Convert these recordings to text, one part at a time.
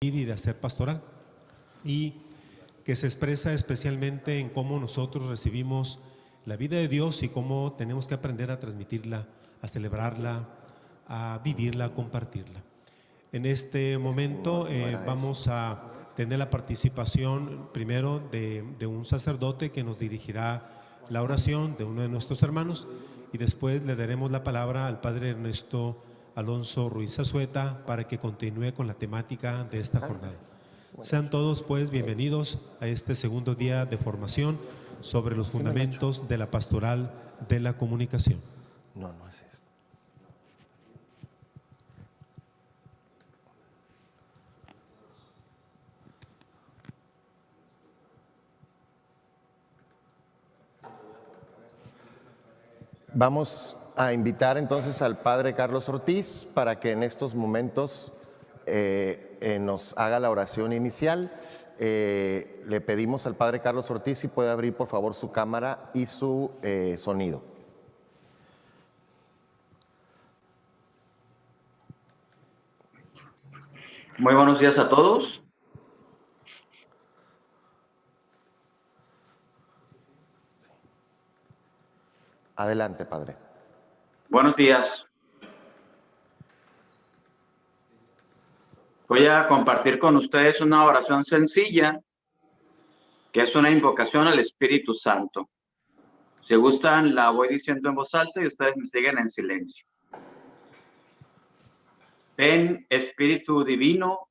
y de hacer pastoral, y que se expresa especialmente en cómo nosotros recibimos la vida de Dios y cómo tenemos que aprender a transmitirla, a celebrarla, a vivirla, a compartirla. En este momento vamos a tener la participación primero de un sacerdote que nos dirigirá la oración de uno de nuestros hermanos, y después le daremos la palabra al padre Ernesto Alonso Ruiz Azueta para que continúe con la temática de esta jornada. Sean todos pues bienvenidos a este segundo día de formación sobre los fundamentos de la pastoral de la comunicación. No es esto. Vamos a invitar entonces al padre Carlos Ortiz para que en estos momentos nos haga la oración inicial. Le pedimos al padre Carlos Ortiz si puede abrir por favor su cámara y su sonido. Muy buenos días a todos. Adelante, padre. Buenos días. Voy a compartir con ustedes una oración sencilla, que es una invocación al Espíritu Santo. Si gustan, la voy diciendo en voz alta y ustedes me siguen en silencio. Ven, Espíritu Divino,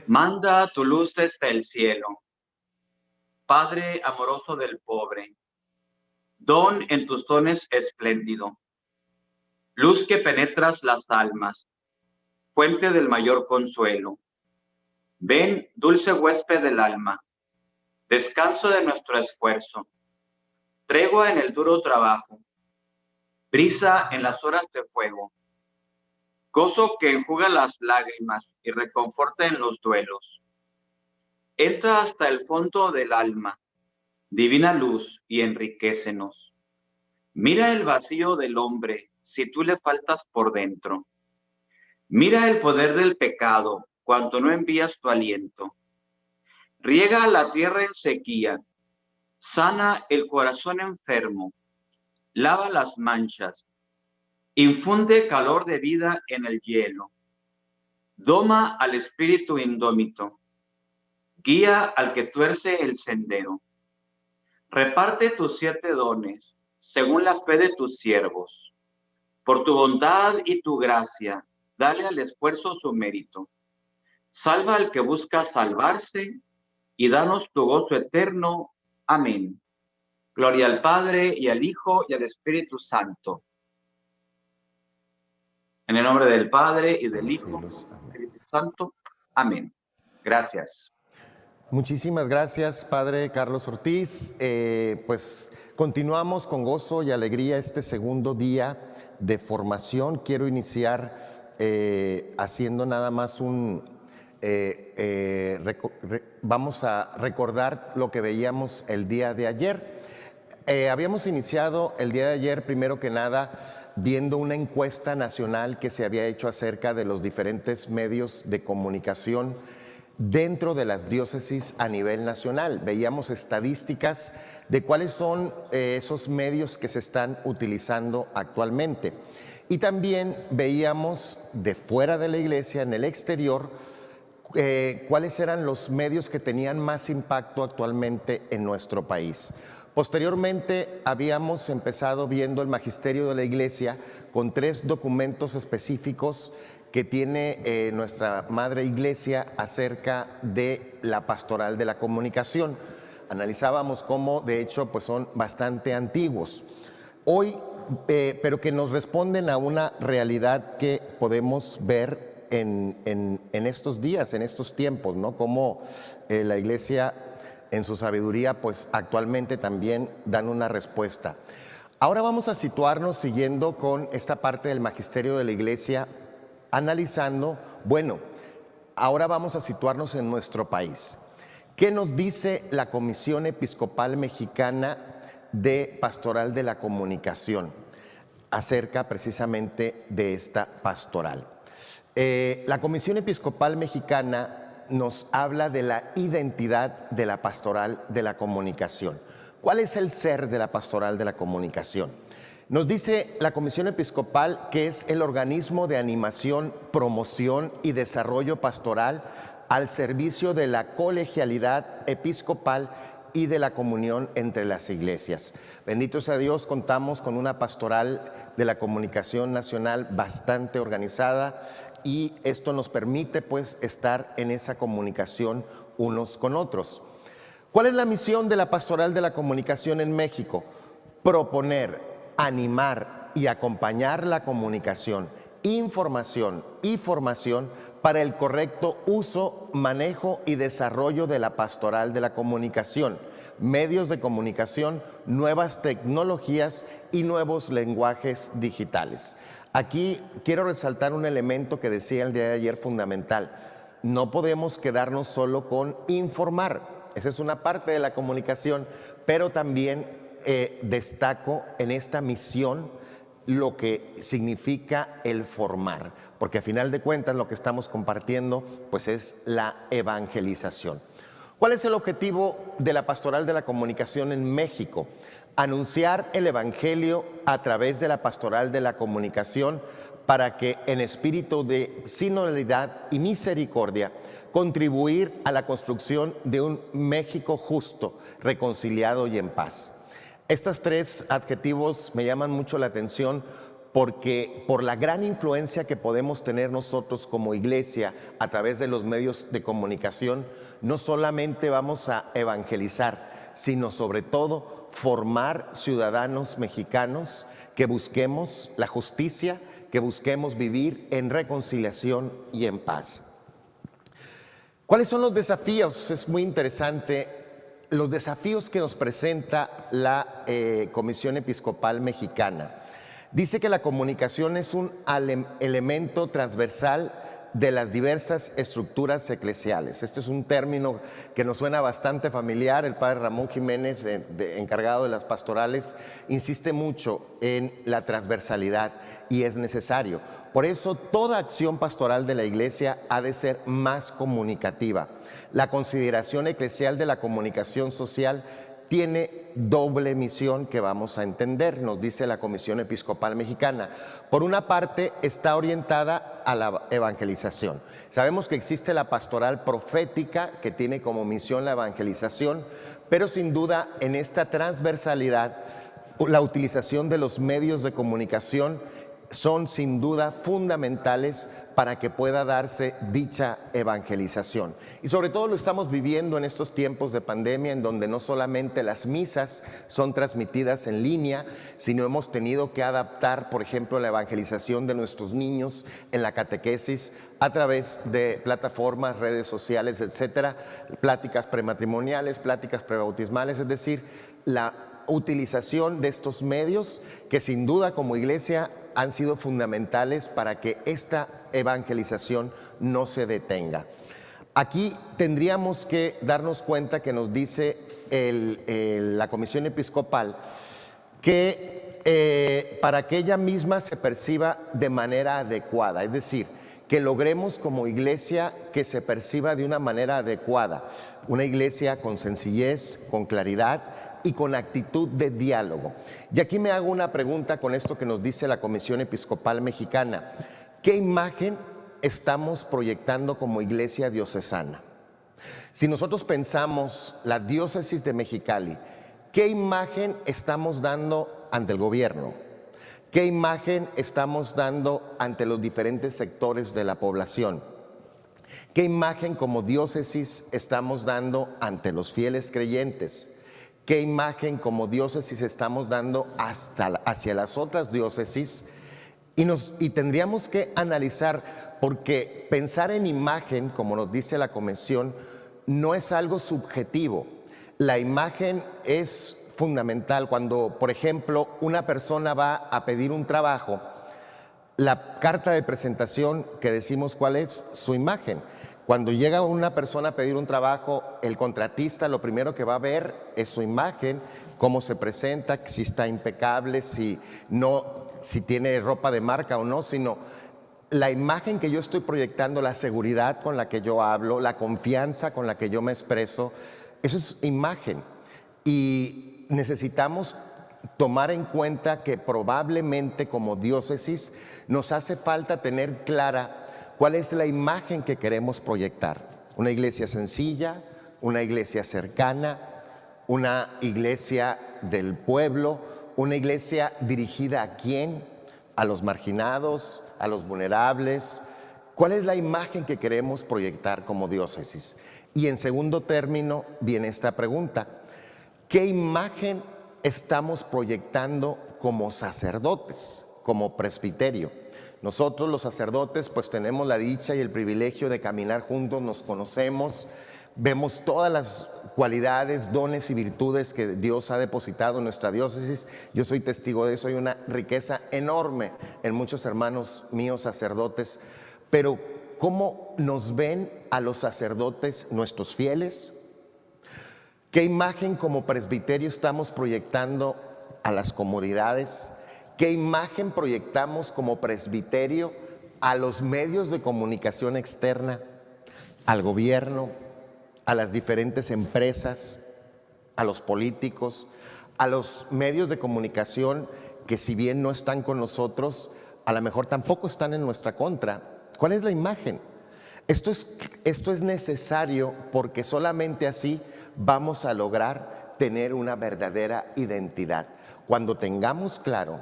manda tu luz desde el cielo. Padre amoroso del pobre, don en tus dones espléndido. Luz que penetras las almas, fuente del mayor consuelo. Ven, dulce huésped del alma, descanso de nuestro esfuerzo, tregua en el duro trabajo, brisa en las horas de fuego, gozo que enjuga las lágrimas y reconforta en los duelos. Entra hasta el fondo del alma, divina luz, y enriquécenos. Mira el vacío del hombre si tú le faltas por dentro. Mira el poder del pecado cuando no envías tu aliento. Riega la tierra en sequía, sana el corazón enfermo, lava las manchas, infunde calor de vida en el hielo, doma al espíritu indómito, guía al que tuerce el sendero. Reparte tus 7 dones según la fe de tus siervos. Por tu bondad y tu gracia, dale al esfuerzo su mérito. Salva al que busca salvarse y danos tu gozo eterno. Amén. Gloria al Padre, y al Hijo, y al Espíritu Santo. En el nombre del Padre, y del Hijo, y del Espíritu Santo. Amén. Gracias. Muchísimas gracias, padre Carlos Ortiz. Pues continuamos con gozo y alegría este segundo día de formación. Quiero iniciar haciendo nada más vamos a recordar lo que veíamos el día de ayer. Habíamos iniciado el día de ayer, primero que nada, viendo una encuesta nacional que se había hecho acerca de los diferentes medios de comunicación dentro de las diócesis a nivel nacional. Veíamos estadísticas de cuáles son esos medios que se están utilizando actualmente. Y también veíamos de fuera de la iglesia, en el exterior, cuáles eran los medios que tenían más impacto actualmente en nuestro país. Posteriormente habíamos empezado viendo el magisterio de la iglesia con 3 documentos específicos que tiene nuestra madre iglesia acerca de la pastoral de la comunicación. Analizábamos cómo de hecho pues son bastante antiguos. Hoy, pero que nos responden a una realidad que podemos ver en estos días, en estos tiempos, ¿no? Cómo la iglesia en su sabiduría pues actualmente también dan una respuesta. Ahora vamos a situarnos siguiendo con esta parte del magisterio de la iglesia, analizando, bueno, ahora vamos a situarnos en nuestro país. ¿Qué nos dice la Comisión Episcopal Mexicana de Pastoral de la Comunicación acerca precisamente de esta pastoral? La Comisión Episcopal Mexicana nos habla de la identidad de la pastoral de la comunicación. ¿Cuál es el ser de la pastoral de la comunicación? Nos dice la Comisión Episcopal que es el organismo de animación, promoción y desarrollo pastoral al servicio de la colegialidad episcopal y de la comunión entre las iglesias. Bendito sea Dios, contamos con una pastoral de la comunicación nacional bastante organizada y esto nos permite pues estar en esa comunicación unos con otros. ¿Cuál es la misión de la pastoral de la comunicación en México? Proponer, animar y acompañar la comunicación, información y formación para el correcto uso, manejo y desarrollo de la pastoral de la comunicación, medios de comunicación, nuevas tecnologías y nuevos lenguajes digitales. Aquí quiero resaltar un elemento que decía el día de ayer fundamental. No podemos quedarnos solo con informar. Esa es una parte de la comunicación, pero también destaco en esta misión lo que significa el formar, porque a final de cuentas lo que estamos compartiendo pues es la evangelización. ¿Cuál es el objetivo de la pastoral de la comunicación en México? Anunciar el evangelio a través de la pastoral de la comunicación para que en espíritu de sinodalidad y misericordia contribuir a la construcción de un México justo, reconciliado y en paz. Estos tres adjetivos me llaman mucho la atención porque por la gran influencia que podemos tener nosotros como iglesia a través de los medios de comunicación, no solamente vamos a evangelizar, sino sobre todo formar ciudadanos mexicanos que busquemos la justicia, que busquemos vivir en reconciliación y en paz. ¿Cuáles son los desafíos? Es muy interesante los desafíos que nos presenta la Comisión Episcopal Mexicana. Dice que la comunicación es un elemento transversal de las diversas estructuras eclesiales. Este es un término que nos suena bastante familiar. El padre Ramón Jiménez, encargado de las pastorales, insiste mucho en la transversalidad y es necesario. Por eso toda acción pastoral de la iglesia ha de ser más comunicativa. La consideración eclesial de la comunicación social tiene doble misión que vamos a entender, nos dice la Comisión Episcopal Mexicana. Por una parte, está orientada a la evangelización. Sabemos que existe la pastoral profética, que tiene como misión la evangelización, pero sin duda en esta transversalidad, la utilización de los medios de comunicación son sin duda fundamentales para que pueda darse dicha evangelización. Y sobre todo lo estamos viviendo en estos tiempos de pandemia, en donde no solamente las misas son transmitidas en línea, sino hemos tenido que adaptar, por ejemplo, la evangelización de nuestros niños en la catequesis a través de plataformas, redes sociales, etcétera, pláticas prematrimoniales, pláticas prebautismales, es decir, la utilización de estos medios que sin duda como iglesia han sido fundamentales para que esta evangelización no se detenga. Aquí tendríamos que darnos cuenta que nos dice la Comisión Episcopal que para que ella misma se perciba de manera adecuada, es decir, que logremos como iglesia que se perciba de una manera adecuada, una iglesia con sencillez, con claridad y con actitud de diálogo. Y aquí me hago una pregunta con esto que nos dice la Comisión Episcopal Mexicana. ¿Qué imagen estamos proyectando como iglesia diocesana? Si nosotros pensamos la diócesis de Mexicali, ¿qué imagen estamos dando ante el gobierno? ¿Qué imagen estamos dando ante los diferentes sectores de la población? ¿Qué imagen como diócesis estamos dando ante los fieles creyentes? ¿Qué imagen como diócesis estamos dando hacia las otras diócesis? Y tendríamos que analizar, porque pensar en imagen, como nos dice la Convención, no es algo subjetivo. La imagen es fundamental. Cuando, por ejemplo, una persona va a pedir un trabajo, la carta de presentación que decimos cuál es su imagen. Cuando llega una persona a pedir un trabajo, el contratista lo primero que va a ver es su imagen, cómo se presenta, si está impecable, si tiene ropa de marca o no, sino la imagen que yo estoy proyectando, la seguridad con la que yo hablo, la confianza con la que yo me expreso, eso es imagen. Y necesitamos tomar en cuenta que probablemente como diócesis nos hace falta tener clara cuál es la imagen que queremos proyectar. Una iglesia sencilla, una iglesia cercana, una iglesia del pueblo, una iglesia dirigida ¿a quién? A los marginados, a los vulnerables. ¿Cuál es la imagen que queremos proyectar como diócesis? Y en segundo término viene esta pregunta: ¿qué imagen estamos proyectando como sacerdotes, como presbiterio? Nosotros los sacerdotes pues tenemos la dicha y el privilegio de caminar juntos, nos conocemos, vemos todas las cualidades, dones y virtudes que Dios ha depositado en nuestra diócesis. Yo soy testigo de eso, hay una riqueza enorme en muchos hermanos míos sacerdotes, pero ¿cómo nos ven a los sacerdotes nuestros fieles? ¿Qué imagen como presbiterio estamos proyectando a las comunidades? ¿Qué imagen proyectamos como presbiterio a los medios de comunicación externa, al gobierno, a las diferentes empresas, a los políticos, a los medios de comunicación que si bien no están con nosotros, a lo mejor tampoco están en nuestra contra? ¿Cuál es la imagen? Esto es necesario porque solamente así vamos a lograr tener una verdadera identidad. Cuando tengamos claro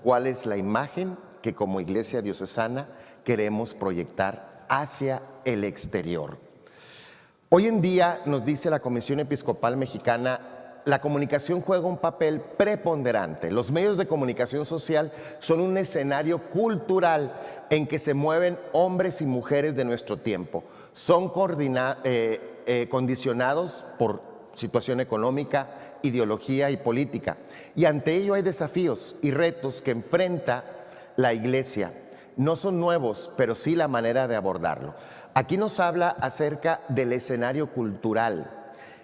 cuál es la imagen que como iglesia diocesana queremos proyectar hacia el exterior. Hoy en día, nos dice la Comisión Episcopal Mexicana, la comunicación juega un papel preponderante. Los medios de comunicación social son un escenario cultural en que se mueven hombres y mujeres de nuestro tiempo. Son condicionados por situación económica, ideología y política. Y ante ello hay desafíos y retos que enfrenta la iglesia. No son nuevos, pero sí la manera de abordarlo. Aquí nos habla acerca del escenario cultural.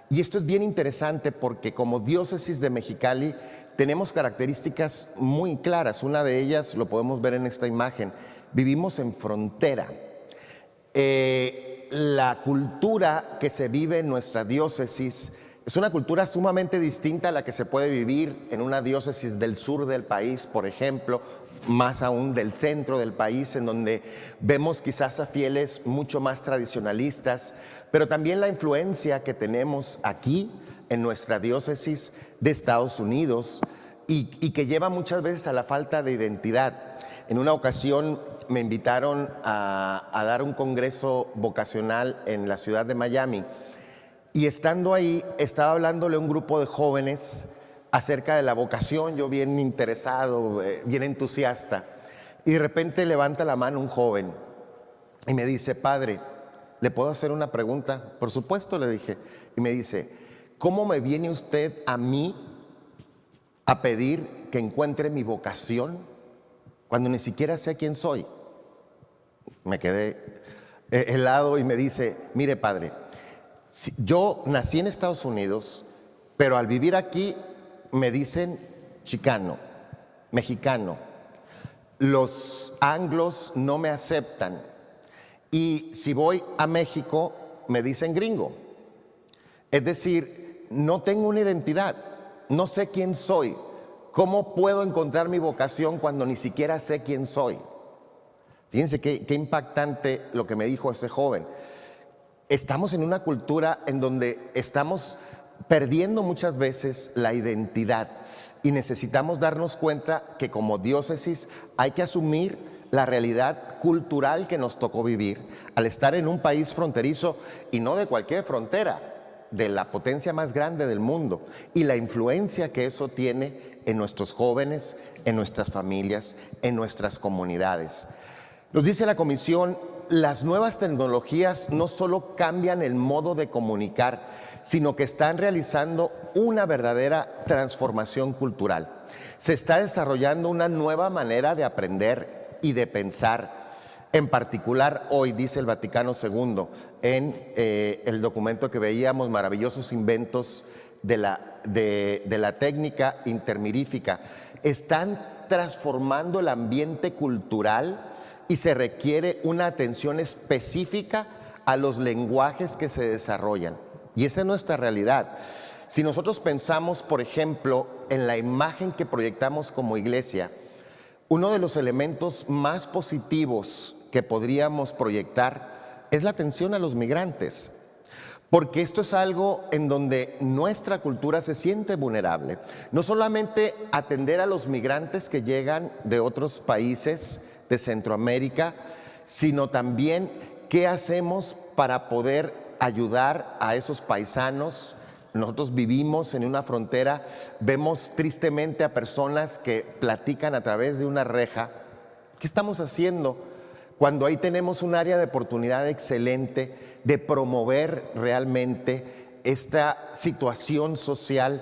Y esto es bien interesante porque como diócesis de Mexicali tenemos características muy claras. Una de ellas lo podemos ver en esta imagen. Vivimos en frontera. La cultura que se vive en nuestra diócesis es una cultura sumamente distinta a la que se puede vivir en una diócesis del sur del país, por ejemplo, más aún del centro del país, en donde vemos quizás a fieles mucho más tradicionalistas, pero también la influencia que tenemos aquí en nuestra diócesis de Estados Unidos y que lleva muchas veces a la falta de identidad. En una ocasión me invitaron a dar un congreso vocacional en la ciudad de Miami. Y estando ahí, estaba hablándole a un grupo de jóvenes acerca de la vocación, yo bien interesado, bien entusiasta. Y de repente levanta la mano un joven y me dice: padre, ¿le puedo hacer una pregunta? Por supuesto, le dije. Y me dice: ¿cómo me viene usted a mí a pedir que encuentre mi vocación cuando ni siquiera sé quién soy? Me quedé helado y me dice: mire, padre, yo nací en Estados Unidos, pero al vivir aquí me dicen chicano, mexicano. Los anglos no me aceptan y si voy a México me dicen gringo. Es decir, no tengo una identidad, no sé quién soy. ¿Cómo puedo encontrar mi vocación cuando ni siquiera sé quién soy? Fíjense qué impactante lo que me dijo ese joven. Estamos en una cultura en donde estamos perdiendo muchas veces la identidad y necesitamos darnos cuenta que como diócesis hay que asumir la realidad cultural que nos tocó vivir al estar en un país fronterizo y no de cualquier frontera, de la potencia más grande del mundo, y la influencia que eso tiene en nuestros jóvenes, en nuestras familias, en nuestras comunidades. Nos dice la Comisión: las nuevas tecnologías no solo cambian el modo de comunicar, sino que están realizando una verdadera transformación cultural. Se está desarrollando una nueva manera de aprender y de pensar. En particular, hoy, dice el Vaticano II, en el documento que veíamos, Maravillosos Inventos de la Técnica Intermirífica, están transformando el ambiente cultural y se requiere una atención específica a los lenguajes que se desarrollan. Y esa es nuestra realidad. Si nosotros pensamos, por ejemplo, en la imagen que proyectamos como iglesia, uno de los elementos más positivos que podríamos proyectar es la atención a los migrantes, porque esto es algo en donde nuestra cultura se siente vulnerable. No solamente atender a los migrantes que llegan de otros países de Centroamérica, sino también qué hacemos para poder ayudar a esos paisanos. Nosotros vivimos en una frontera, vemos tristemente a personas que platican a través de una reja. ¿Qué estamos haciendo cuando ahí tenemos un área de oportunidad excelente de promover realmente esta situación social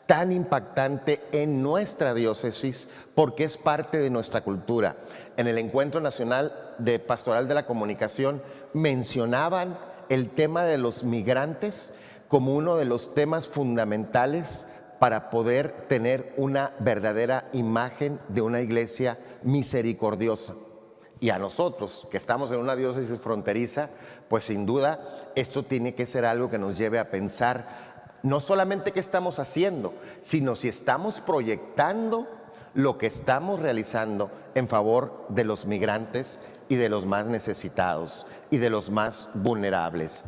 tan impactante en nuestra diócesis, porque es parte de nuestra cultura? En el Encuentro Nacional de Pastoral de la Comunicación mencionaban el tema de los migrantes como uno de los temas fundamentales para poder tener una verdadera imagen de una iglesia misericordiosa. Y a nosotros, que estamos en una diócesis fronteriza, pues sin duda esto tiene que ser algo que nos lleve a pensar no solamente qué estamos haciendo, sino si estamos proyectando lo que estamos realizando en favor de los migrantes y de los más necesitados y de los más vulnerables.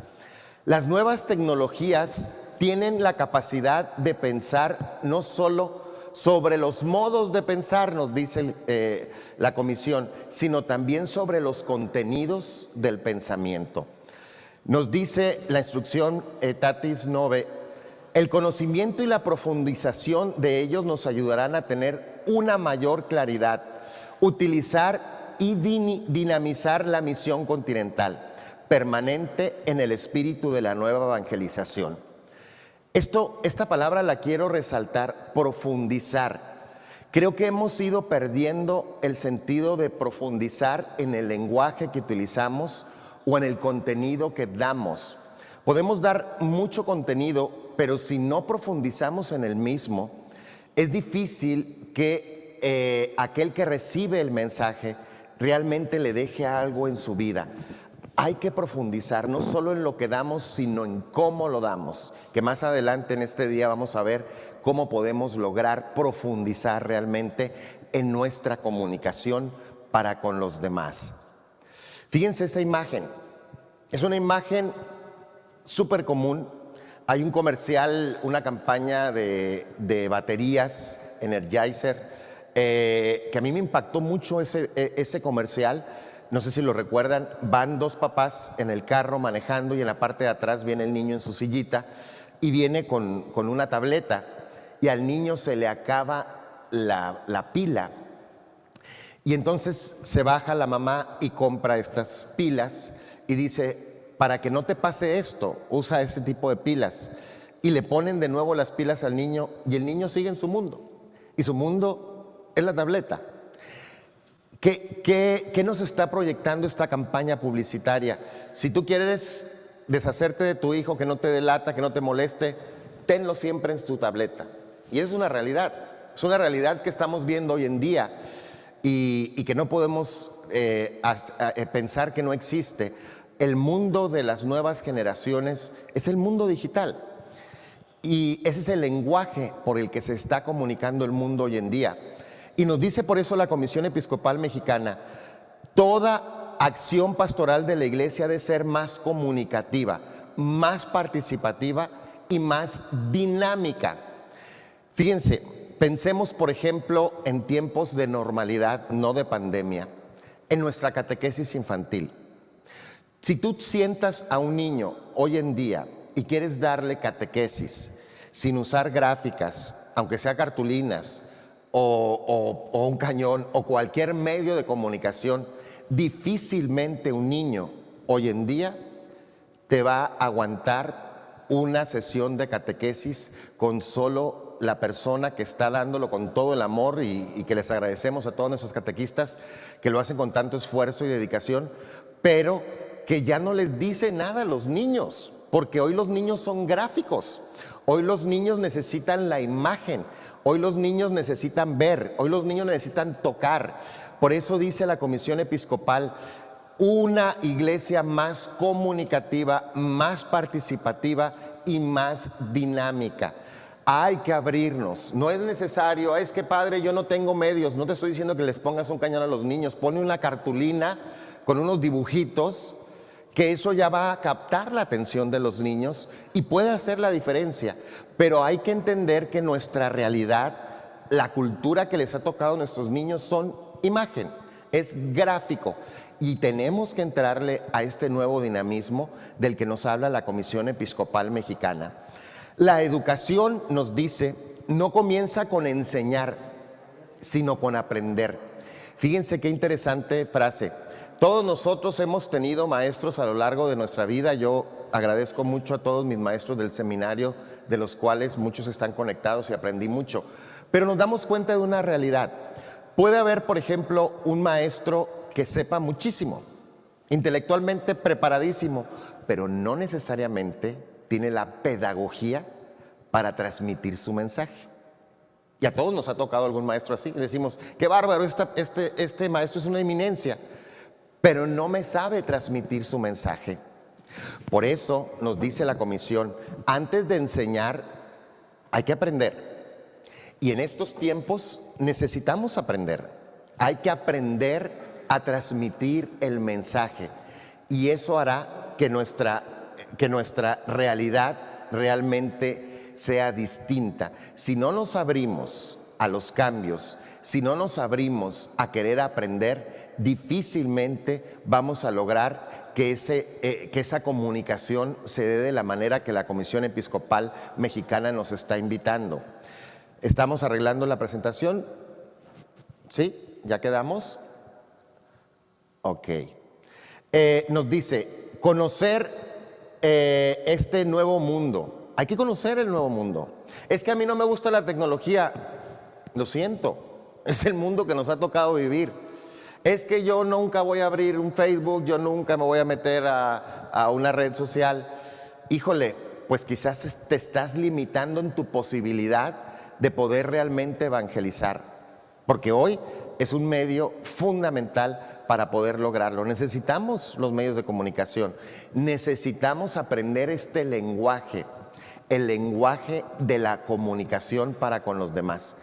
Las nuevas tecnologías tienen la capacidad de pensar no solo sobre los modos de pensar, nos dice la comisión, sino también sobre los contenidos del pensamiento. Nos dice la instrucción Tatis Nove: el conocimiento y la profundización de ellos nos ayudarán a tener una mayor claridad, utilizar y dinamizar la misión continental permanente en el espíritu de la nueva evangelización. Esta palabra la quiero resaltar, profundizar. Creo que hemos ido perdiendo el sentido de profundizar en el lenguaje que utilizamos o en el contenido que damos. Podemos dar mucho contenido, pero si no profundizamos en el mismo, es difícil que aquel que recibe el mensaje realmente le deje algo en su vida. Hay que profundizar no solo en lo que damos, sino en cómo lo damos, que más adelante en este día vamos a ver cómo podemos lograr profundizar realmente en nuestra comunicación para con los demás. Fíjense esa imagen, es una imagen súper común. Hay un comercial, una campaña de baterías Energizer, que a mí me impactó mucho ese comercial. No sé si lo recuerdan, van dos papás en el carro manejando y en la parte de atrás viene el niño en su sillita y viene con una tableta y al niño se le acaba la pila. Y entonces se baja la mamá y compra estas pilas y dice: para que no te pase esto, usa ese tipo de pilas. Y le ponen de nuevo las pilas al niño y el niño sigue en su mundo. Y su mundo es la tableta. ¿Qué nos está proyectando esta campaña publicitaria? Si tú quieres deshacerte de tu hijo, que no te delata, que no te moleste, tenlo siempre en tu tableta. Y es una realidad que estamos viendo hoy en día y que no podemos pensar que no existe. El mundo de las nuevas generaciones es el mundo digital y ese es el lenguaje por el que se está comunicando el mundo hoy en día. Y nos dice por eso la Comisión Episcopal Mexicana: toda acción pastoral de la iglesia debe ser más comunicativa, más participativa y más dinámica. Fíjense, pensemos por ejemplo en tiempos de normalidad, no de pandemia, en nuestra catequesis infantil. Si tú sientas a un niño hoy en día y quieres darle catequesis sin usar gráficas, aunque sea cartulinas, o un cañón o cualquier medio de comunicación, difícilmente un niño hoy en día te va a aguantar una sesión de catequesis con solo la persona que está dándolo con todo el amor y que les agradecemos a todos nuestros catequistas que lo hacen con tanto esfuerzo y dedicación, pero que ya no les dice nada a los niños, porque hoy los niños son gráficos, hoy los niños necesitan la imagen. Hoy los niños necesitan ver, hoy los niños necesitan tocar. Por eso dice la Comisión Episcopal, una iglesia más comunicativa, más participativa y más dinámica. Hay que abrirnos, no es necesario, es que padre, yo no tengo medios, no te estoy diciendo que les pongas un cañón a los niños, pone una cartulina con unos dibujitos, que eso ya va a captar la atención de los niños y puede hacer la diferencia. Pero hay que entender que nuestra realidad, la cultura que les ha tocado a nuestros niños son imagen, es gráfico. Y tenemos que entrarle a este nuevo dinamismo del que nos habla la Comisión Episcopal Mexicana. La educación, nos dice, no comienza con enseñar, sino con aprender. Fíjense qué interesante frase. Todos nosotros hemos tenido maestros a lo largo de nuestra vida. Yo agradezco mucho a todos mis maestros del seminario, de los cuales muchos están conectados y aprendí mucho. Pero nos damos cuenta de una realidad. Puede haber, por ejemplo, un maestro que sepa muchísimo, intelectualmente preparadísimo, pero no necesariamente tiene la pedagogía para transmitir su mensaje. Y a todos nos ha tocado algún maestro así. Decimos, qué bárbaro, este maestro es una eminencia, pero no me sabe transmitir su mensaje. Por eso nos dice la comisión, antes de enseñar hay que aprender. Y en estos tiempos necesitamos aprender. Hay que aprender a transmitir el mensaje. Y eso hará que nuestra realidad realmente sea distinta. Si no nos abrimos a los cambios, si no nos abrimos a querer aprender, difícilmente vamos a lograr que esa comunicación se dé de la manera que la Comisión Episcopal Mexicana nos está invitando. ¿Estamos arreglando la presentación? ¿Sí? ¿Ya quedamos? Ok. Nos dice, conocer este nuevo mundo. Hay que conocer el nuevo mundo. Es que a mí no me gusta la tecnología. Lo siento, es el mundo que nos ha tocado vivir. Es que yo nunca voy a abrir un Facebook, yo nunca me voy a meter a una red social. Híjole, pues quizás te estás limitando en tu posibilidad de poder realmente evangelizar. Porque hoy es un medio fundamental para poder lograrlo. Necesitamos los medios de comunicación, necesitamos aprender este lenguaje, el lenguaje de la comunicación para con los demás.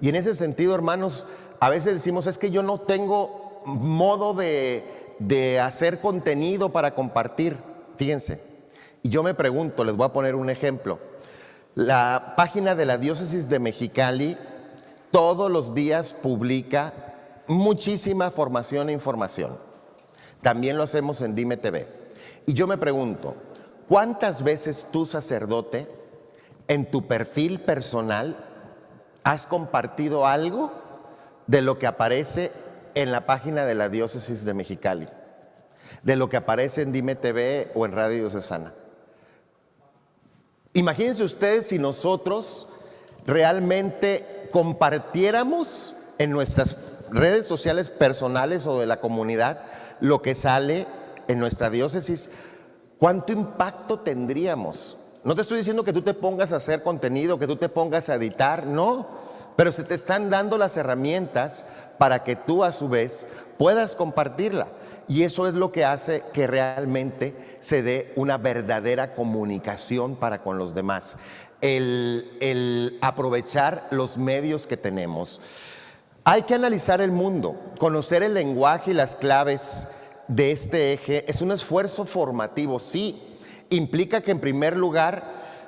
Y en ese sentido, hermanos, a veces decimos, es que yo no tengo modo de hacer contenido para compartir. Fíjense, y yo me pregunto, les voy a poner un ejemplo. La página de la Diócesis de Mexicali todos los días publica muchísima formación e información. También lo hacemos en Dime TV. Y yo me pregunto, ¿cuántas veces tú, sacerdote, en tu perfil personal has compartido algo de lo que aparece en la página de la Diócesis de Mexicali, de lo que aparece en Dime TV o en Radio Diocesana? Imagínense ustedes si nosotros realmente compartiéramos en nuestras redes sociales personales o de la comunidad lo que sale en nuestra diócesis. ¿Cuánto impacto tendríamos? No te estoy diciendo que tú te pongas a hacer contenido, que tú te pongas a editar, no, pero se te están dando las herramientas para que tú a su vez puedas compartirla. Y eso es lo que hace que realmente se dé una verdadera comunicación para con los demás. El aprovechar los medios que tenemos. Hay que analizar el mundo, conocer el lenguaje y las claves de este eje. Es un esfuerzo formativo, sí. Implica que en primer lugar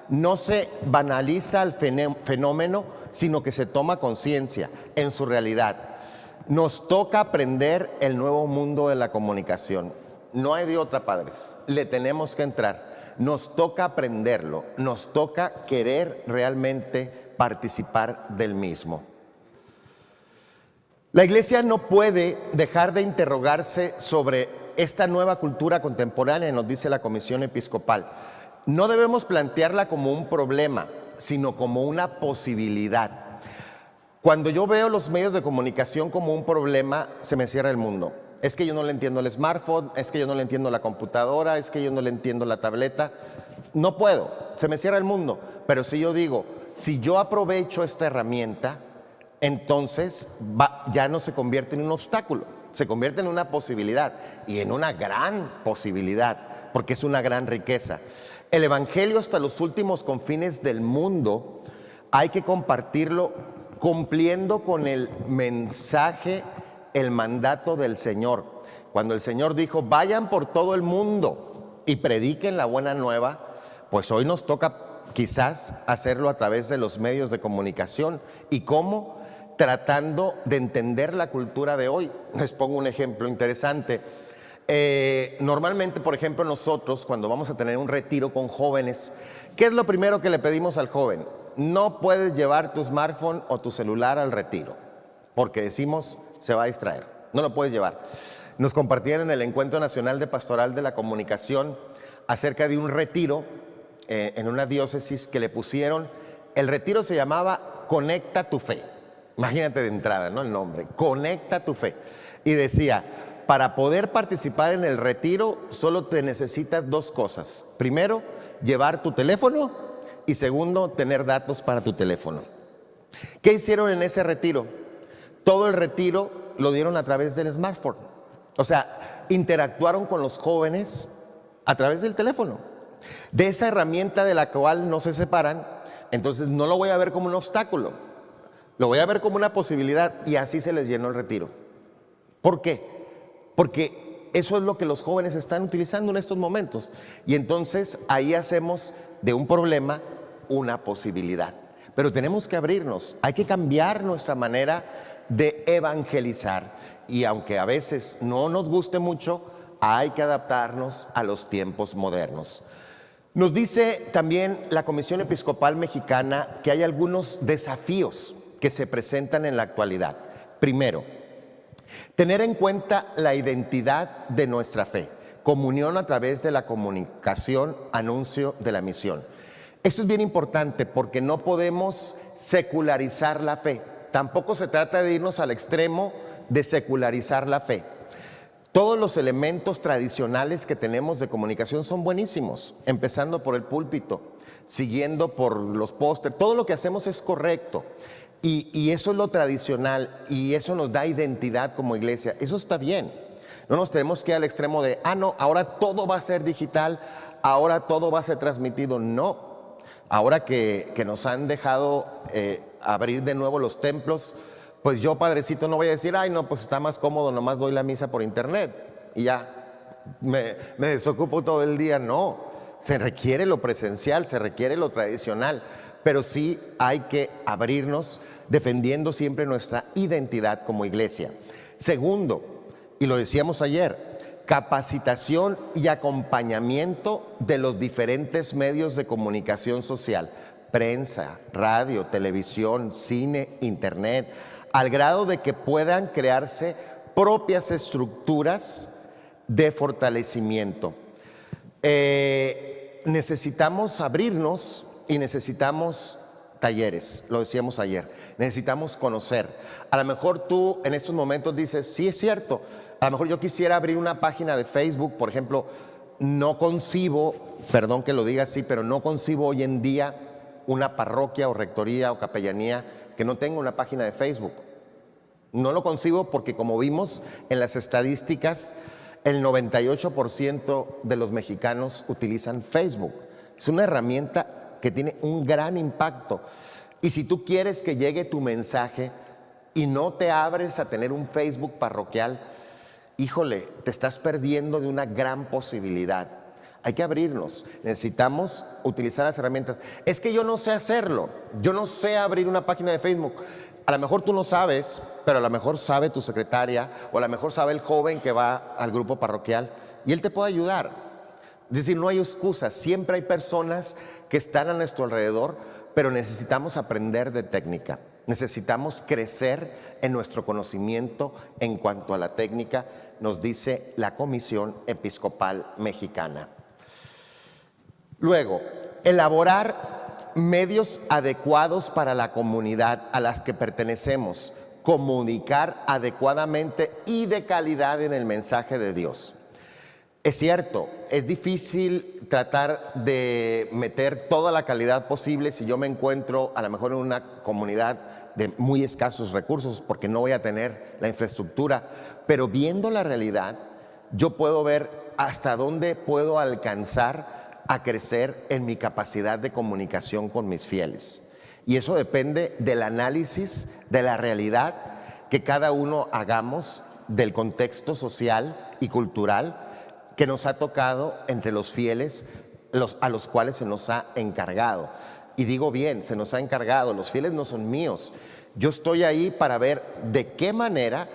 no se banaliza el fenómeno, sino que se toma conciencia en su realidad. Nos toca aprender el nuevo mundo de la comunicación. No hay de otra, padres. Le tenemos que entrar. Nos toca aprenderlo. Nos toca querer realmente participar del mismo. La Iglesia no puede dejar de interrogarse sobre esta nueva cultura contemporánea, nos dice la Comisión Episcopal. No debemos plantearla como un problema, sino como una posibilidad. Cuando yo veo los medios de comunicación como un problema, se me cierra el mundo. Es que yo no le entiendo el smartphone, es que yo no le entiendo la computadora, es que yo no le entiendo la tableta. No puedo, se me cierra el mundo. Pero si yo digo, si yo aprovecho esta herramienta, entonces ya no se convierte en un obstáculo, se convierte en una posibilidad, y en una gran posibilidad, porque es una gran riqueza. El Evangelio hasta los últimos confines del mundo hay que compartirlo cumpliendo con el mensaje, el mandato del Señor. Cuando el Señor dijo, vayan por todo el mundo y prediquen la buena nueva, pues hoy nos toca quizás hacerlo a través de los medios de comunicación. ¿Y cómo? Tratando de entender la cultura de hoy. Les pongo un ejemplo interesante. Normalmente, por ejemplo, nosotros cuando vamos a tener un retiro con jóvenes, ¿qué es lo primero que le pedimos al joven? No puedes llevar tu smartphone o tu celular al retiro, porque decimos, se va a distraer, no lo puedes llevar. Nos compartían en el Encuentro Nacional de Pastoral de la Comunicación acerca de un retiro en una diócesis que le pusieron, el retiro se llamaba Conecta tu Fe. Imagínate de entrada, ¿no? El nombre, Conecta tu Fe. Y decía, para poder participar en el retiro solo te necesitas dos cosas. Primero, llevar tu teléfono, y segundo, tener datos para tu teléfono. ¿Qué hicieron en ese retiro? Todo el retiro lo dieron a través del smartphone. O sea, interactuaron con los jóvenes a través del teléfono. De esa herramienta de la cual no se separan, entonces no lo voy a ver como un obstáculo, lo voy a ver como una posibilidad, y así se les llenó el retiro. ¿Por qué? Porque eso es lo que los jóvenes están utilizando en estos momentos. Y entonces ahí hacemos de un problema una posibilidad. Pero tenemos que abrirnos, hay que cambiar nuestra manera de evangelizar. Y aunque a veces no nos guste mucho, hay que adaptarnos a los tiempos modernos. Nos dice también la Comisión Episcopal Mexicana que hay algunos desafíos que se presentan en la actualidad. Primero, tener en cuenta la identidad de nuestra fe, comunión a través de la comunicación, anuncio de la misión. Esto es bien importante porque no podemos secularizar la fe. Tampoco se trata de irnos al extremo de secularizar la fe. Todos los elementos tradicionales que tenemos de comunicación son buenísimos, empezando por el púlpito, siguiendo por los pósters. Todo lo que hacemos es correcto. Y eso es lo tradicional, y eso nos da identidad como iglesia. Eso está bien. No nos tenemos que ir al extremo de, no, ahora todo va a ser digital, ahora todo va a ser transmitido. No. Ahora que nos han dejado abrir de nuevo los templos, pues yo, padrecito, no voy a decir, ay, no, pues está más cómodo, nomás doy la misa por internet y ya me desocupo todo el día. No, se requiere lo presencial, se requiere lo tradicional, pero sí hay que abrirnos defendiendo siempre nuestra identidad como iglesia. Segundo, y lo decíamos ayer, capacitación y acompañamiento de los diferentes medios de comunicación social, prensa, radio, televisión, cine, internet, al grado de que puedan crearse propias estructuras de fortalecimiento. Necesitamos abrirnos y necesitamos talleres, lo decíamos ayer, necesitamos conocer. A lo mejor tú en estos momentos dices, sí es cierto, a lo mejor yo quisiera abrir una página de Facebook, por ejemplo, no concibo, perdón que lo diga así, pero no concibo hoy en día una parroquia o rectoría o capellanía que no tenga una página de Facebook. No lo concibo porque, como vimos en las estadísticas, el 98% de los mexicanos utilizan Facebook. Es una herramienta que tiene un gran impacto. Y si tú quieres que llegue tu mensaje y no te abres a tener un Facebook parroquial, híjole, te estás perdiendo de una gran posibilidad. Hay que abrirnos, necesitamos utilizar las herramientas. Es que yo no sé hacerlo, yo no sé abrir una página de Facebook. A lo mejor tú no sabes, pero a lo mejor sabe tu secretaria, o a lo mejor sabe el joven que va al grupo parroquial, y él te puede ayudar. Es decir, no hay excusas, siempre hay personas que están a nuestro alrededor, pero necesitamos aprender de técnica. Necesitamos crecer en nuestro conocimiento en cuanto a la técnica, nos dice la Comisión Episcopal Mexicana. Luego, elaborar medios adecuados para la comunidad a las que pertenecemos, comunicar adecuadamente y de calidad en el mensaje de Dios. Es cierto, es difícil tratar de meter toda la calidad posible si yo me encuentro a lo mejor en una comunidad de muy escasos recursos porque no voy a tener la infraestructura, pero viendo la realidad, yo puedo ver hasta dónde puedo alcanzar a crecer en mi capacidad de comunicación con mis fieles. Y eso depende del análisis de la realidad que cada uno hagamos del contexto social y cultural que nos ha tocado entre los fieles a los cuales se nos ha encargado. Y digo bien, se nos ha encargado, los fieles no son míos. Yo estoy ahí para ver de qué manera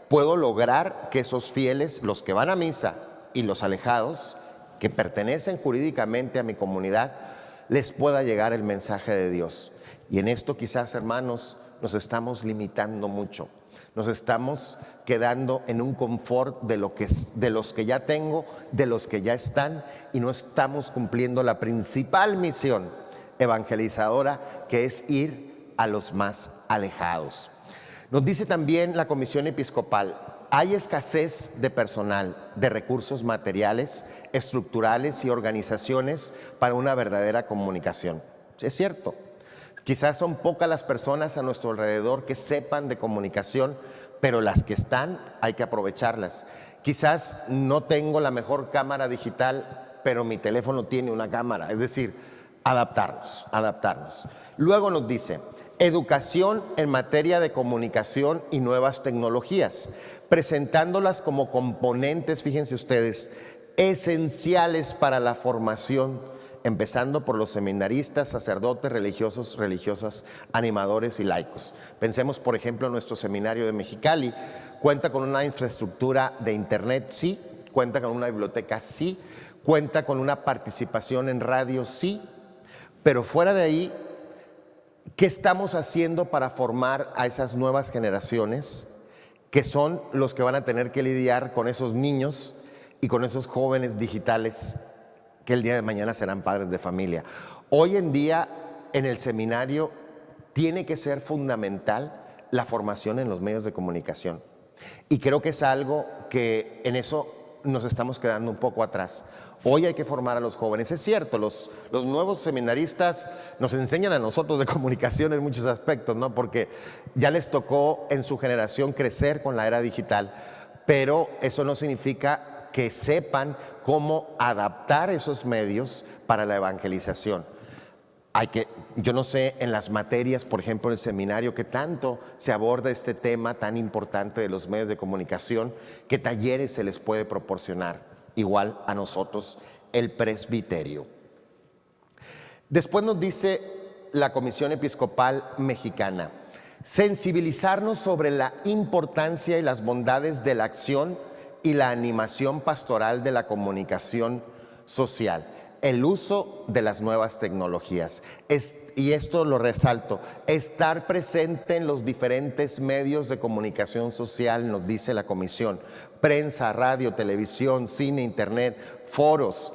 puedo lograr que esos fieles, los que van a misa y los alejados, que pertenecen jurídicamente a mi comunidad, les pueda llegar el mensaje de Dios. Y en esto quizás, hermanos, nos estamos limitando mucho. Nos estamos quedando en un confort de los que ya tengo, de los que ya están, y no estamos cumpliendo la principal misión evangelizadora, que es ir a los más alejados. Nos dice también la Comisión Episcopal: hay escasez de personal, de recursos materiales, estructurales y organizaciones para una verdadera comunicación. Es cierto, quizás son pocas las personas a nuestro alrededor que sepan de comunicación, pero las que están hay que aprovecharlas. Quizás no tengo la mejor cámara digital, pero mi teléfono tiene una cámara, es decir, adaptarnos. Luego nos dice: educación en materia de comunicación y nuevas tecnologías, presentándolas como componentes, fíjense ustedes, esenciales para la formación, empezando por los seminaristas, sacerdotes, religiosos, religiosas, animadores y laicos. Pensemos, por ejemplo, en nuestro seminario de Mexicali. Cuenta con una infraestructura de internet, sí. Cuenta con una biblioteca, sí. Cuenta con una participación en radio, sí. Pero fuera de ahí, ¿qué estamos haciendo para formar a esas nuevas generaciones que son los que van a tener que lidiar con esos niños y con esos jóvenes digitales que el día de mañana serán padres de familia? Hoy en día en el seminario tiene que ser fundamental la formación en los medios de comunicación, y creo que es algo que en eso nos estamos quedando un poco atrás. Hoy hay que formar a los jóvenes. Es cierto, los nuevos seminaristas nos enseñan a nosotros de comunicación en muchos aspectos, ¿no? Porque ya les tocó en su generación crecer con la era digital, pero eso no significa que sepan cómo adaptar esos medios para la evangelización. Yo no sé en las materias, por ejemplo, en el seminario, que tanto se aborda este tema tan importante de los medios de comunicación, qué talleres se les puede proporcionar. Igual a nosotros, el presbiterio. Después nos dice la Comisión Episcopal Mexicana: sensibilizarnos sobre la importancia y las bondades de la acción y la animación pastoral de la comunicación social, el uso de las nuevas tecnologías. Y esto lo resalto: estar presente en los diferentes medios de comunicación social, nos dice la Comisión: prensa, radio, televisión, cine, internet, foros.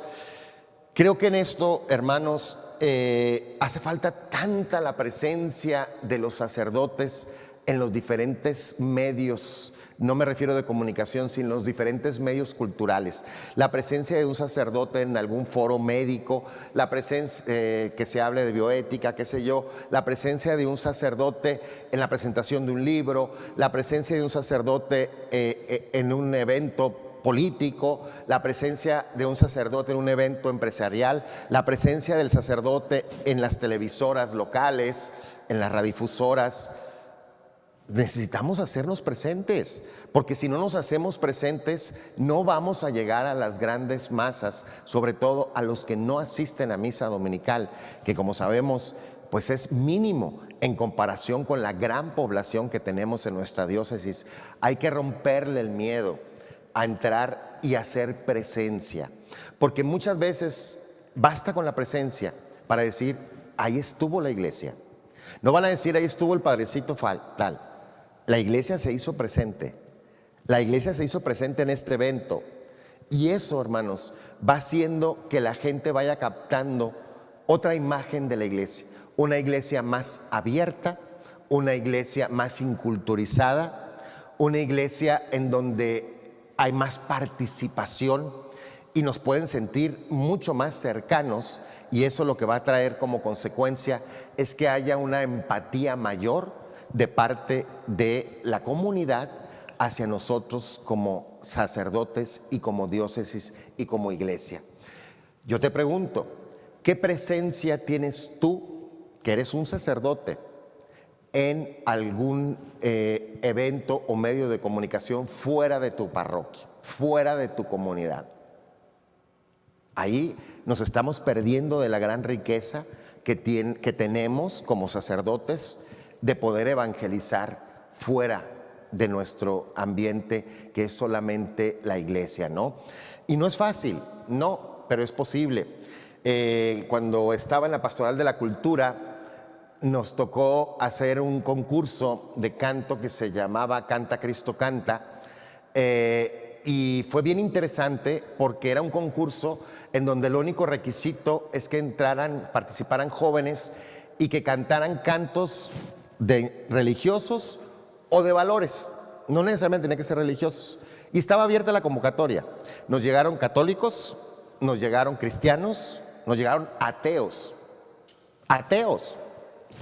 Creo que en esto, hermanos, hace falta tanta la presencia de los sacerdotes en los diferentes medios. No me refiero de comunicación, sino los diferentes medios culturales. La presencia de un sacerdote en algún foro médico, la presencia, que se hable de bioética, qué sé yo, la presencia de un sacerdote en la presentación de un libro, la presencia de un sacerdote en un evento político, la presencia de un sacerdote en un evento empresarial, la presencia del sacerdote en las televisoras locales, en las radiodifusoras. Necesitamos hacernos presentes, porque si no nos hacemos presentes no vamos a llegar a las grandes masas, sobre todo a los que no asisten a misa dominical, que como sabemos pues es mínimo en comparación con la gran población que tenemos en nuestra diócesis. Hay que romperle el miedo a entrar y hacer presencia, porque muchas veces basta con la presencia para decir: ahí estuvo la iglesia. No van a decir: ahí estuvo el padrecito tal. La iglesia se hizo presente. La iglesia se hizo presente en este evento. Y eso, hermanos, va haciendo que la gente vaya captando otra imagen de la iglesia. Una iglesia más abierta, una iglesia más inculturizada, una iglesia en donde hay más participación y nos pueden sentir mucho más cercanos. Y eso lo que va a traer como consecuencia es que haya una empatía mayor de parte de la comunidad hacia nosotros como sacerdotes y como diócesis y como iglesia. Yo te pregunto, ¿qué presencia tienes tú, que eres un sacerdote, en algún evento o medio de comunicación fuera de tu parroquia, fuera de tu comunidad? Ahí nos estamos perdiendo de la gran riqueza que tenemos como sacerdotes de poder evangelizar fuera de nuestro ambiente, que es solamente la iglesia, ¿no? Y no es fácil, no, pero es posible. Cuando estaba en la Pastoral de la Cultura, nos tocó hacer un concurso de canto que se llamaba Canta Cristo Canta, y fue bien interesante porque era un concurso en donde el único requisito es que participaran jóvenes y que cantaran cantos religiosos o de valores. No necesariamente tenía que ser religiosos. Y estaba abierta la convocatoria. Nos llegaron católicos, nos llegaron cristianos, nos llegaron ateos,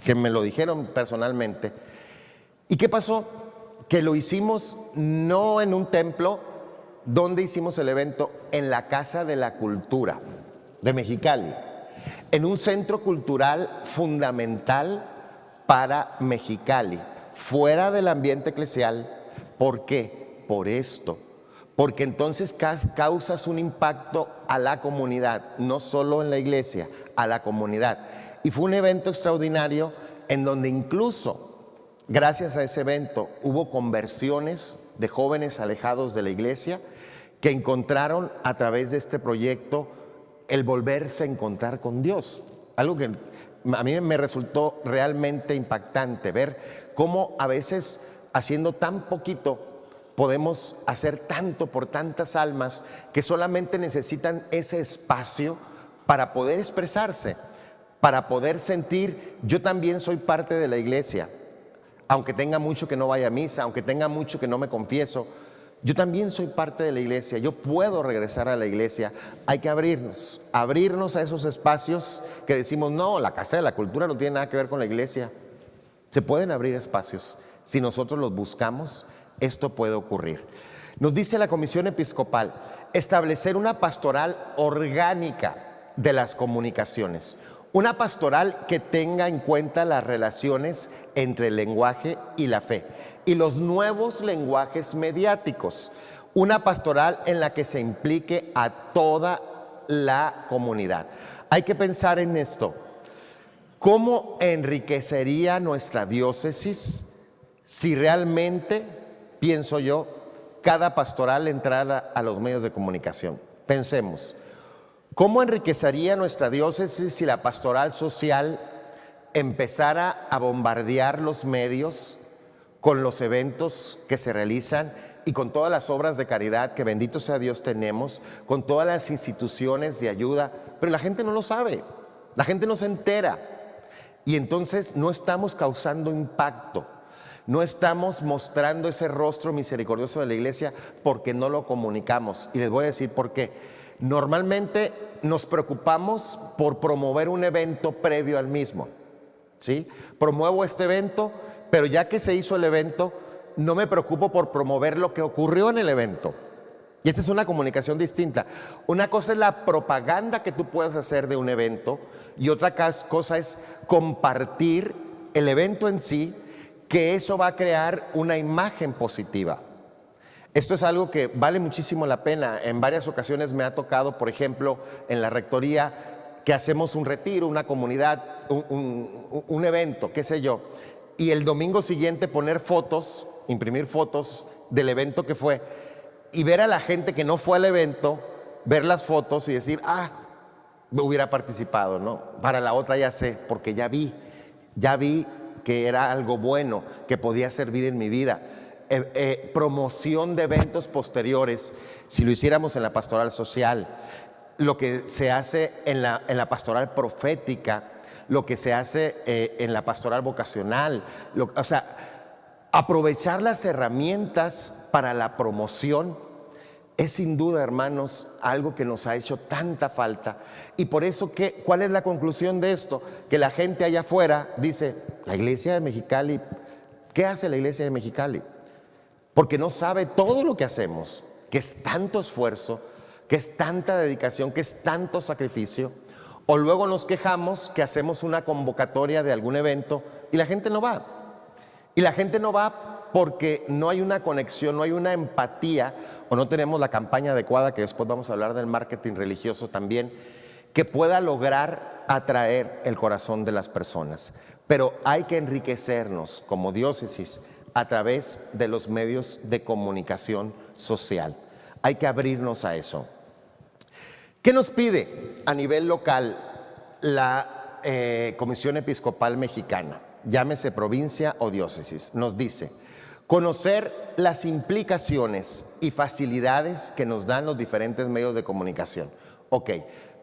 que me lo dijeron personalmente. ¿Y qué pasó? Que lo hicimos no en un templo. ¿Dónde hicimos el evento? En la Casa de la Cultura de Mexicali, en un centro cultural fundamental para Mexicali, fuera del ambiente eclesial. ¿Por qué? Por esto. Porque entonces causas un impacto a la comunidad, no solo en la iglesia, a la comunidad. Y fue un evento extraordinario en donde incluso, gracias a ese evento, hubo conversiones de jóvenes alejados de la iglesia que encontraron a través de este proyecto el volverse a encontrar con Dios. Algo que a mí me resultó realmente impactante, ver cómo a veces haciendo tan poquito podemos hacer tanto por tantas almas que solamente necesitan ese espacio para poder expresarse, para poder sentir, yo también soy parte de la iglesia, aunque tenga mucho que no vaya a misa, aunque tenga mucho que no me confieso, yo también soy parte de la iglesia, yo puedo regresar a la iglesia. Hay que abrirnos a esos espacios que decimos, no, la Casa de la Cultura no tiene nada que ver con la iglesia. Se pueden abrir espacios, si nosotros los buscamos, esto puede ocurrir. Nos dice la Comisión Episcopal, establecer una pastoral orgánica de las comunicaciones, una pastoral que tenga en cuenta las relaciones entre el lenguaje y la fe y los nuevos lenguajes mediáticos, una pastoral en la que se implique a toda la comunidad. Hay que pensar en esto, ¿cómo enriquecería nuestra diócesis si realmente, pienso yo, cada pastoral entrara a los medios de comunicación? Pensemos, ¿cómo enriquecería nuestra diócesis si la pastoral social empezara a bombardear los medios con los eventos que se realizan y con todas las obras de caridad que, bendito sea Dios, tenemos, con todas las instituciones de ayuda? Pero la gente no lo sabe, la gente no se entera, y entonces no estamos causando impacto, no estamos mostrando ese rostro misericordioso de la iglesia porque no lo comunicamos. Y les voy a decir por qué. Normalmente nos preocupamos por promover un evento previo al mismo, ¿sí? Promuevo este evento, pero ya que se hizo el evento, no me preocupo por promover lo que ocurrió en el evento. Y esta es una comunicación distinta. Una cosa es la propaganda que tú puedes hacer de un evento y otra cosa es compartir el evento en sí, que eso va a crear una imagen positiva. Esto es algo que vale muchísimo la pena. En varias ocasiones me ha tocado, por ejemplo, en la rectoría, que hacemos un retiro, una comunidad, un evento, qué sé yo, y el domingo siguiente poner fotos, imprimir fotos del evento que fue, y ver a la gente que no fue al evento, ver las fotos y decir, me hubiera participado, ¿no? Para la otra ya sé, porque ya vi que era algo bueno, que podía servir en mi vida. Promoción de eventos posteriores, si lo hiciéramos en la pastoral social, lo que se hace en la pastoral profética, lo que se hace en la pastoral vocacional, o sea, aprovechar las herramientas para la promoción es sin duda, hermanos, algo que nos ha hecho tanta falta. Y por eso, ¿cuál es la conclusión de esto? Que la gente allá afuera dice, la iglesia de Mexicali ¿qué hace la iglesia de Mexicali? Porque no sabe todo lo que hacemos, que es tanto esfuerzo, que es tanta dedicación, que es tanto sacrificio. O luego nos quejamos que hacemos una convocatoria de algún evento y la gente no va. Y la gente no va porque no hay una conexión, no hay una empatía, o no tenemos la campaña adecuada, que después vamos a hablar del marketing religioso también, que pueda lograr atraer el corazón de las personas. Pero hay que enriquecernos como diócesis a través de los medios de comunicación social. Hay que abrirnos a eso. ¿Qué nos pide a nivel local la Comisión Episcopal Mexicana? Llámese provincia o diócesis. Nos dice: conocer las implicaciones y facilidades que nos dan los diferentes medios de comunicación. Ok,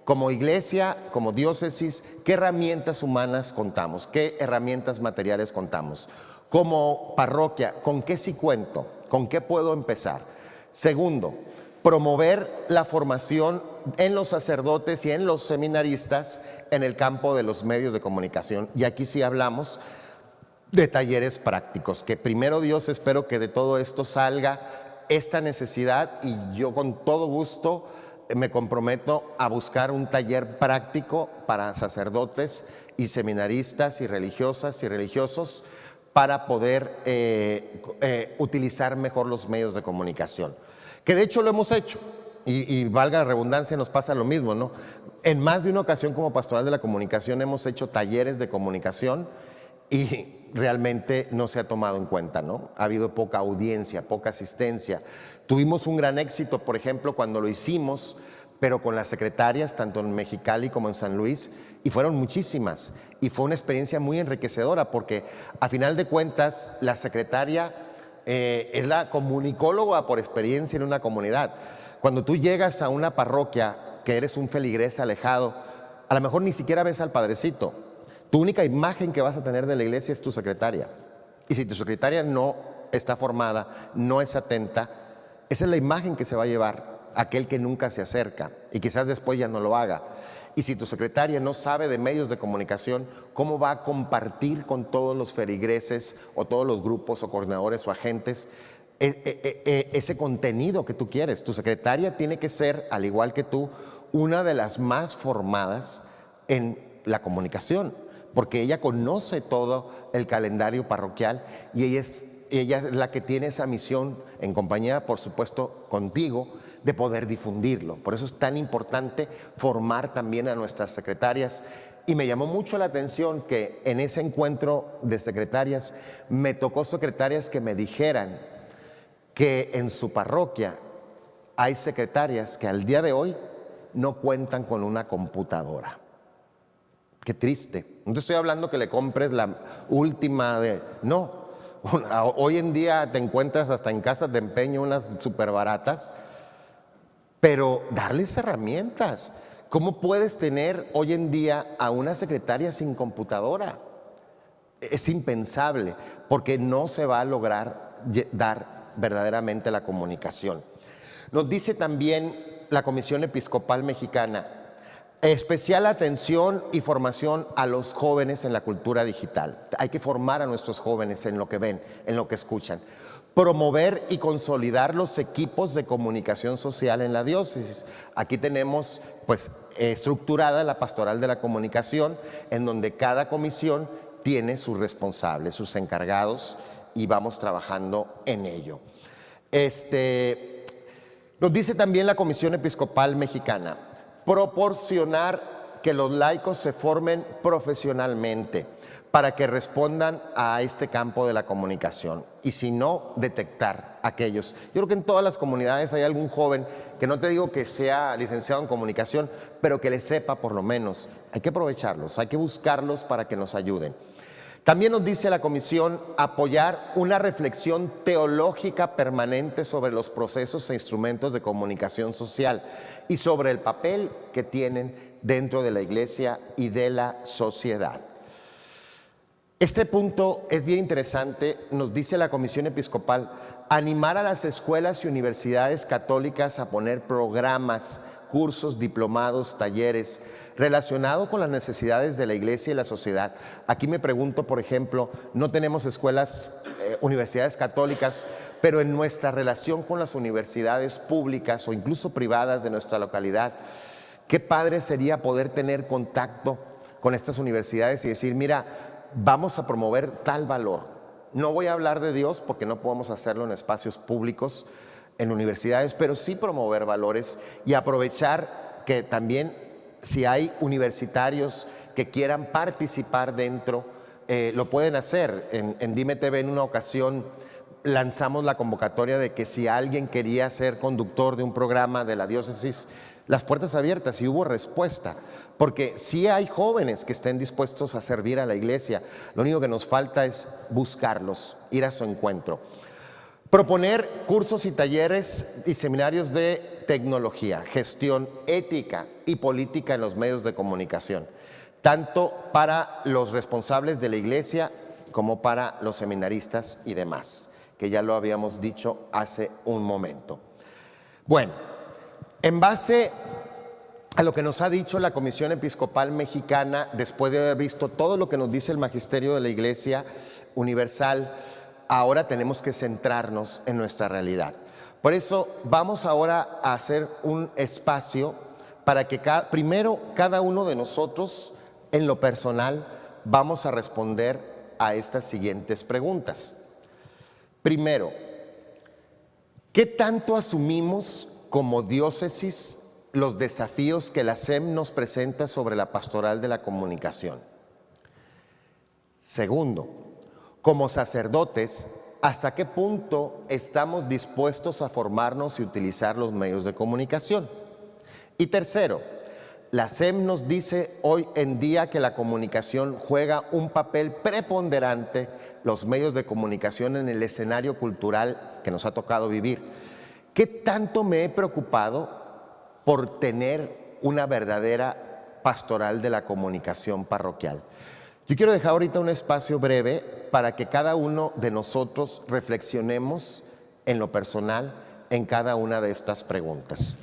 como iglesia, como diócesis, ¿qué herramientas humanas contamos? ¿Qué herramientas materiales contamos? Como parroquia, ¿con qué sí cuento? ¿Con qué puedo empezar? Segundo, promover la formación en los sacerdotes y en los seminaristas en el campo de los medios de comunicación. Y aquí sí hablamos de talleres prácticos, que primero Dios, espero que de todo esto salga esta necesidad, y yo con todo gusto me comprometo a buscar un taller práctico para sacerdotes y seminaristas y religiosas y religiosos para poder utilizar mejor los medios de comunicación, que de hecho lo hemos hecho, y valga la redundancia, nos pasa lo mismo, ¿no? En más de una ocasión como Pastoral de la Comunicación hemos hecho talleres de comunicación y realmente no se ha tomado en cuenta, ¿no? Ha habido poca audiencia, poca asistencia. Tuvimos un gran éxito, por ejemplo, cuando lo hicimos, pero con las secretarias, tanto en Mexicali como en San Luis, y fueron muchísimas. Y fue una experiencia muy enriquecedora, porque a final de cuentas la secretaria es la comunicóloga por experiencia en una comunidad. Cuando tú llegas a una parroquia que eres un feligrés alejado, a lo mejor ni siquiera ves al padrecito. Tu única imagen que vas a tener de la iglesia es tu secretaria. Y si tu secretaria no está formada, no es atenta, esa es la imagen que se va a llevar aquel que nunca se acerca y quizás después ya no lo haga. Y si tu secretaria no sabe de medios de comunicación, ¿cómo va a compartir con todos los feligreses o todos los grupos o coordinadores o agentes ese contenido que tú quieres? Tu secretaria tiene que ser, al igual que tú, una de las más formadas en la comunicación, porque ella conoce todo el calendario parroquial y ella es la que tiene esa misión, en compañía, por supuesto, contigo, de poder difundirlo. Por eso es tan importante formar también a nuestras secretarias. Y me llamó mucho la atención que en ese encuentro de secretarias me tocó secretarias que me dijeran que en su parroquia hay secretarias que al día de hoy no cuentan con una computadora. Qué triste. No te estoy hablando que le compres la última de... No, hoy en día te encuentras hasta en casas de empeño unas súper baratas, pero darles herramientas. ¿Cómo puedes tener hoy en día a una secretaria sin computadora? Es impensable, porque no se va a lograr dar verdaderamente la comunicación. Nos dice también la Comisión Episcopal Mexicana: especial atención y formación a los jóvenes en la cultura digital. Hay que formar a nuestros jóvenes en lo que ven, en lo que escuchan. Promover y consolidar los equipos de comunicación social en la diócesis. Aquí tenemos pues estructurada la Pastoral de la Comunicación, en donde cada comisión tiene sus responsables, sus encargados, y vamos trabajando en ello. Nos dice también la Comisión Episcopal Mexicana: proporcionar que los laicos se formen profesionalmente para que respondan a este campo de la comunicación, y si no, detectar aquellos. Yo creo que en todas las comunidades hay algún joven que, no te digo que sea licenciado en comunicación, pero que le sepa por lo menos. Hay que aprovecharlos, hay que buscarlos para que nos ayuden. También nos dice la comisión apoyar una reflexión teológica permanente sobre los procesos e instrumentos de comunicación social y sobre el papel que tienen dentro de la iglesia y de la sociedad. Este punto es bien interesante. Nos dice la Comisión Episcopal: animar a las escuelas y universidades católicas a poner programas cursos, diplomados, talleres relacionados con las necesidades de la iglesia y la sociedad. Aquí me pregunto, por ejemplo, no tenemos escuelas, universidades católicas, pero en nuestra relación con las universidades públicas o incluso privadas de nuestra localidad, qué padre sería poder tener contacto con estas universidades y decir, mira, vamos a promover tal valor. No voy a hablar de Dios porque no podemos hacerlo en espacios públicos, en universidades, pero sí promover valores y aprovechar que también si hay universitarios que quieran participar dentro, lo pueden hacer. En Dime TV en una ocasión lanzamos la convocatoria de que si alguien quería ser conductor de un programa de la diócesis, las puertas abiertas, y hubo respuesta, porque sí hay jóvenes que estén dispuestos a servir a la iglesia. Lo único que nos falta es buscarlos, ir a su encuentro. Proponer cursos y talleres y seminarios de tecnología, gestión ética y política en los medios de comunicación, tanto para los responsables de la iglesia como para los seminaristas y demás, que ya lo habíamos dicho hace un momento. Bueno, en base a lo que nos ha dicho la Comisión Episcopal Mexicana, después de haber visto todo lo que nos dice el Magisterio de la Iglesia Universal, ahora tenemos que centrarnos en nuestra realidad. Por eso vamos ahora a hacer un espacio para que primero cada uno de nosotros, en lo personal, vamos a responder a estas siguientes preguntas. Primero, ¿qué tanto asumimos como diócesis los desafíos que la SEM nos presenta sobre la pastoral de la comunicación? Segundo, como sacerdotes, ¿hasta qué punto estamos dispuestos a formarnos y utilizar los medios de comunicación? Y tercero, la SEM nos dice hoy en día que la comunicación juega un papel preponderante, los medios de comunicación en el escenario cultural que nos ha tocado vivir. ¿Qué tanto me he preocupado por tener una verdadera pastoral de la comunicación parroquial? Yo quiero dejar ahorita un espacio breve para que cada uno de nosotros reflexionemos en lo personal en cada una de estas preguntas.